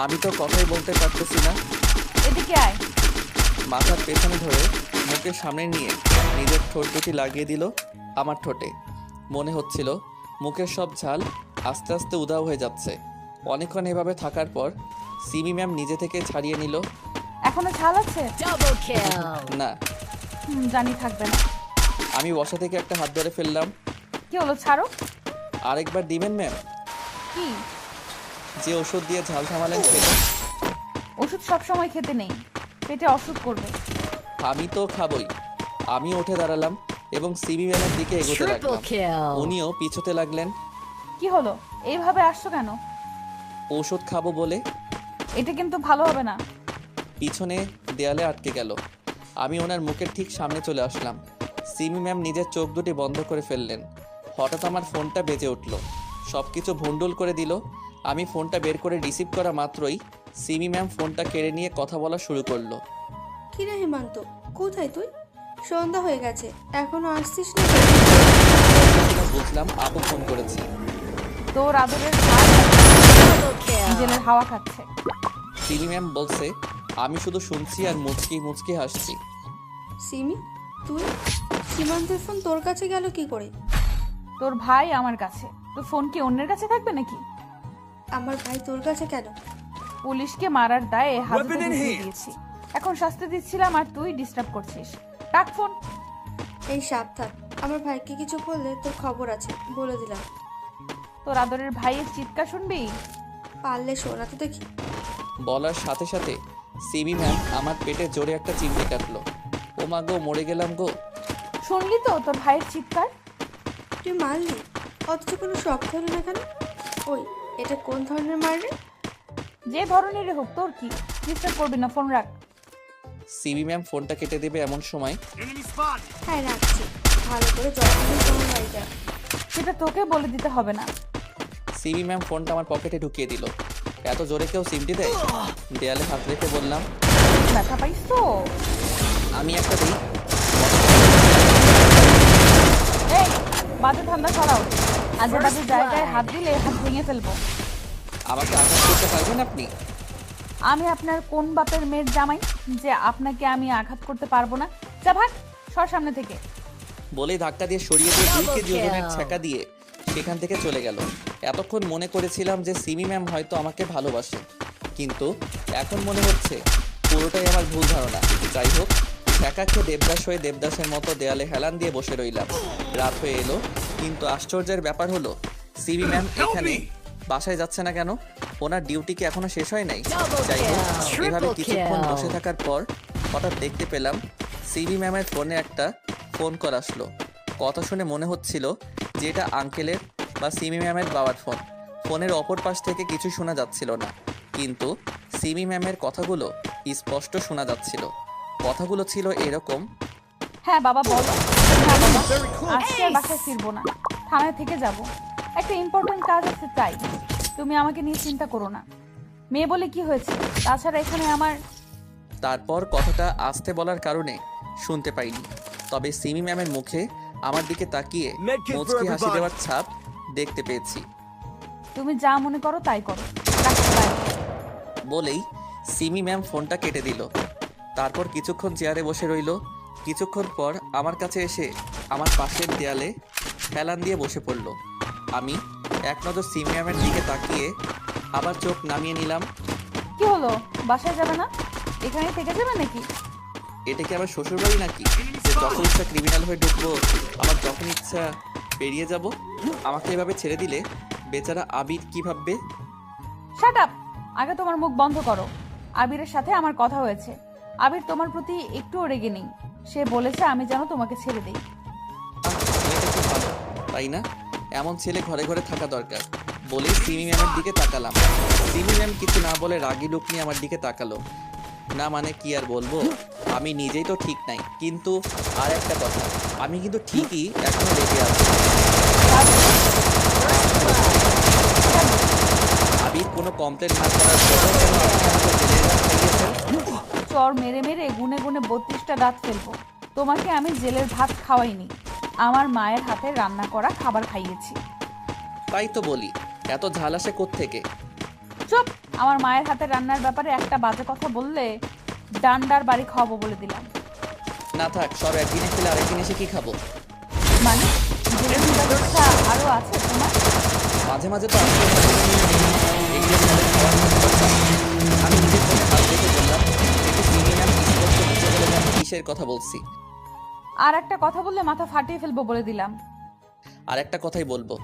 আমি তো কথাই বলতে পারতেছি না। এদিকে আয়। মাথার পেছনে ধরে মুখের সামনে নিয়ে নিজের ঠোঁট দুটি লাগিয়ে দিল আমার ঠোঁটে। মনে হচ্ছিল মুখের সব ঝাল আস্তে আস্তে উধাও হয়ে যাচ্ছে। অনেকক্ষণ এভাবে থাকার পর সিমি ম্যাম নিজে থেকে ছাড়িয়ে নিল। এখনো ঝাল আছে? না। জানি থাকবে না। আমি বসা থেকে একটা হাত ধরে ফেললাম। কি হলো, ছাড়ো। আরেকবার দিবেন ম্যাম? কি? যে ওষুধ দিয়ে ঝাল থামালেন সেটা। ওষুধ সবসময় খেতে নেই, পেটে অসুখ করবে। আমি তো খাবই। আমি উঠে দাঁড়ালাম এবং সিমি ম্যামের দিকে এগোতে লাগলাম। উনিও পিছোতে লাগলেন। কি হলো, এইভাবে আসছো কেন? ওষুধ খাবো বলে। এটা কিন্তু ভালো হবে না। পিছনে দেয়ালে আটকে গেল। আমি ওনার মুখের ঠিক সামনে চলে আসলাম। সিমি ম্যাম নিজের চোখ দুটি বন্ধ করে ফেললেন। হঠাৎ আমার ফোনটা বেজে উঠল। সব কিছু ভুন্ডুল করে দিল। আমি ফোনটা বের করে রিসিভ করা মাত্রই সিমি ম্যাম ফোনটা কেড়ে নিয়ে কথা বলা শুরু করলো। কিরে হেমান্ত, কোথায় তুই? সন্ধ্যা হয়ে গেছে, এখনো আসছিস না? বুঝলাম আপু ফোন করেছে। তোর আদরের ভাই জেলের হাওয়া খাচ্ছে। সিমি ম্যাম বলছে, আমি শুধু শুনছি আর মুচকি মুচকি হাসছি। সিমি, তুই? সীমান্তের ফোন তোর কাছে গেল কি করে? তোর ভাই আমার কাছে, তোর ফোন কি অন্যের কাছে থাকবে নাকি? আমার ভাই তোর কাছে কেন? পুলিশকে মারার দায়ে হাজতে ঢুকিয়ে দিয়েছি। এখন শাস্তি দিচ্ছিলাম আর তুই ডিস্টার্ব করছিস। রাখ ফোন। এই সাবধান, আমার ভাইকে কিছু বললে তোর খবর আছে, বলে দিলাম। তোর আদরের ভাইয়ের চিৎকার শুনবি? পারলে শোনা তো দেখি। বলার সাথে সাথে সিমি ম্যাম আমার পেটে জোরে একটা চিমটি কাটলো। ও মা গো, মরে গেলাম গো। শুনলি তো তোর ভাইয়ের চিৎকার? তুই মারলি, অথচ কোনো শব্দ হলো না কেন? ওই, এটা কোন ধরনের মার রে? যে ধরনেরই হোক, তোর কি? ডিস্টার্ব করবি না, ফোন রাখ। সিমি ম্যাম ফোনটা কেটে দেবে এমন সময় হ্যাঁ রাখছি, ভালো করে যত্ন নিয়ে তোমার বাড়িটা। সেটা তোকে বলে দিতে হবে না। সিমি ম্যাম ফোনটা আমার পকেটে ঢুকিয়ে দিল। এত জোরে কেউ সিমটি দেয়? দেয়ালে হাত রেখে বললাম, ব্যথা পাইস তো? আমি একটা দিই। এই, বাজে ঠান্ডা ছড়াও। আজে বাজে জায়গায় হাত দিলে হাত ভেঙে ফেলবো। আমাকে আঘাত করতে পারবেন আপনি? আমি আপনার কোন বাপের মেয়ের জামাই যে আপনাকে আমি আঘাত করতে পারবো না? যা ভাগ, সর সামনে থেকে। বলেই ধাক্কা দিয়ে সরিয়ে দিয়ে 2 কেজি ওজনের ছ্যাঁকা দিয়ে সেখান থেকে চলে গেল। এতক্ষণ মনে করেছিলাম যে সিমি ম্যাম হয়তো আমাকে ভালোবাসে, কিন্তু এখন মনে হচ্ছে পুরোটাই আমার ভুল ধারণা। যাই হোক, ছ্যাঁকা খেয়ে দেবদাস হয়ে দেবদাসের মতো দেয়ালে হেলান দিয়ে বসে রইলাম। রাত হয়ে এলো, কিন্তু আশ্চর্যের ব্যাপার হলো সিমি ম্যাম এখানে বাসায় যাচ্ছে না কেন? ওনার ডিউটি কি এখনো শেষ হয় নাই? যাই হোক, এভাবে কিছুক্ষণ বসে থাকার পর হঠাৎ দেখতে পেলাম সিমি ম্যামের ফোনে একটা ফোন কল আসলো। কথা শুনে মনে হচ্ছিল যে এটা আঙ্কেলের বা সিমি ম্যামের বাবার ফোন। ফোনের অপর পাশ থেকে কিছু শোনা যাচ্ছিল না, কিন্তু সিমি ম্যামের কথাগুলো স্পষ্ট শোনা যাচ্ছিল। কথাগুলো ছিল এরকম, হ্যাঁ বাবা বলো। হ্যাঁ বাবা, আজকে আর বাসায় ফিরবো না, থানায় থেকে যাব। একটা ইম্পর্টেন্ট কাজ আছে, তাই তুমি আমাকে নিয়ে চিন্তা করো না। মেয়ে বলে কি হয়েছে? তাছাড়া এখানে আমার... তারপর কথাটা আস্তে বলার কারণে শুনতে পাইনি, তবে সিমি ম্যামের মুখে আমার দিকে তাকিয়ে মুচকি হাসি দেওয়ার ছাপ দেখতে পেয়েছি। তুমি যা মনে করো তাই করো, রাখতে পারো। বলেই সিমি ম্যাম ফোনটা কেটে দিল। তারপর কিছুক্ষণ চেয়ারে বসে রইল। কিছুক্ষণ পর আমার কাছে এসে আমার পাশের দেয়ালে হেলান দিয়ে বসে পড়ল। আমি এক নজর সিমি ম্যামের দিকে তাকিয়ে আবার চোখ নামিয়ে নিলাম। কি হলো, বাসায় যাবে না? এখানেই থেকে যাবে নাকি? এটা কি আমার শ্বশুরবাড়ি নাকি যে যখন ইচ্ছা ক্রিমিনাল হয়ে ঢুকবো, আবার যখন ইচ্ছা বেরিয়ে যাব? আমাকে এভাবে ছেড়ে দিলে বেচারা আবির কি ভাববে? Shut up! আগে তোমার মুখ বন্ধ করো। আবিরের সাথে আমার কথা হয়েছে। আবির তোমার প্রতি একটুও রেগে নেই। সে বলেছে আমি যেন তোমাকে ছেড়ে দেই। মেয়েটা কি ভালো, তাই না? এমন ছেলে ঘরে ঘরে থাকা দরকার। বলে সিমি ম্যামের দিকে তাকালাম। সিমি ম্যাম কিছু না বলে রাগি লুক নিয়ে আমার দিকে তাকালো। না মানে কি আর বলবো, আমি নিজেই তো ঠিক নাই, কিন্তু আর একটা কথা, আমি কিন্তু ঠিকই এখনো রেগে আছি। আবির কোনো কমপ্লেন না করার পরেও কেন আপনি আমাকে জেলে খাইয়েছেন? চর মেরে মেরে গুনে গুনে 32টা দাঁত ফেলবো। তোমাকে আমি জেলের ভাত খাওয়াইনি, আমার মায়ের হাতে রান্না করা খাবার খাইয়েছি। তাই তো বলি, এত ঝাল আসে কোত্থেকে? চুপ! আমার মায়ের হাতে রান্নার ব্যাপারে একটা বাজে কথা বললে ডান্ডার বাড়ি খাওয়াবো বলে দিলাম। না থাক, সরো, একদিনে খেলে আরেকদিন এসে কি খাবো? মানে জরুরি ব্যবস্থা আরো আছে তোমার? মাঝে মাঝে তো আসতে হয়। এগুলো তোমাদের খাওয়ার মতো কথা? আমি নিজের ফোনে হাত রেখে বললাম, এতে সিমি ম্যাম স্পষ্ট বুঝে গেলেন আমি কিসের কথা বলছি। আর একটা কথা বললে মাথা ফাটিয়ে ফেলবো বলে দিলাম। আর একটা কথাই বলবো,